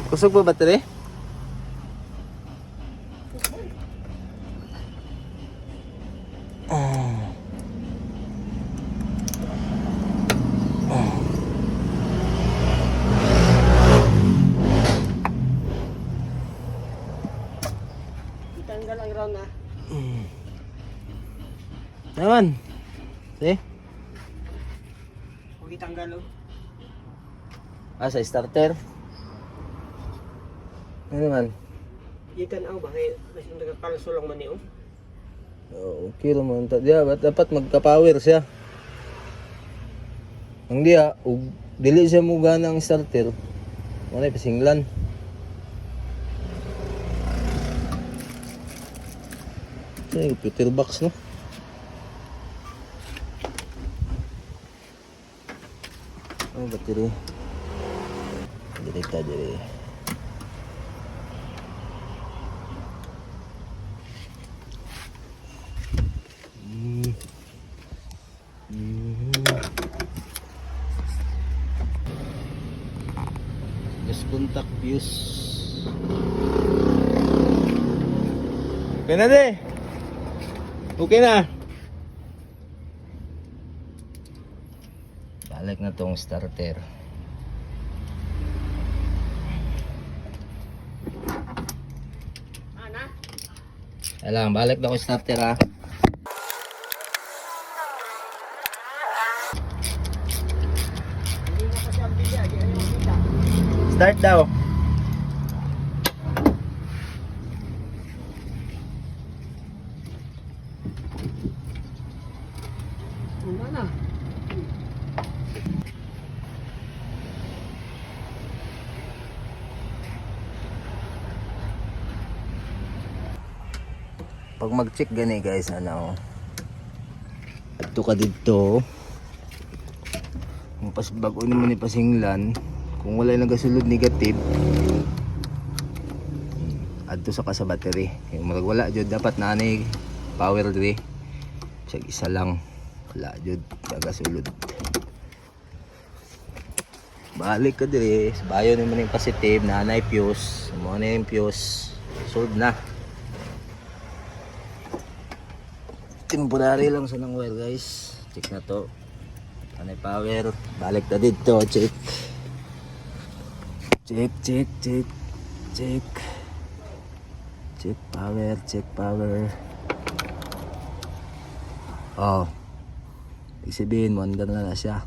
Kusog ba battery? Tanggal ang ground na. Naman. See? Huwag itanggal oh. Sa starter. Ano naman? Itan ako ba? Kasi nagkakalso lang man niyo. Okay naman. Dapat magka-power siya. Ang diya, dili siya mugana ang starter. Manay pasinglan. Ay, computer box no. Oh, battery. Direkta diri. Just contact views. Okay na de. Okay na. Balik na tong starter. Ana? Alam, balik na ko starter ha. Hindi na kasi ang bilya. Di ayaw kita. Start daw. Mana? Pag mag-check gani guys, ano, adto ka dito. Kung pas bago naman ni pasinglan, kung wala nagasulod negative, adto sa ka sa battery. Kung wala jud dapat nanay power diri. Check isa lang. Wala jud nagasulod. Balik ka diri, bayo naman yung positive, nanay fuse, mo na yung fuse. Solve na. Temporary lang sa nang wire guys. Check na to. Anay power. Balik na dito. Check. Check. Check power. Check power. Oh. Ibig sabihin, mandar na siya.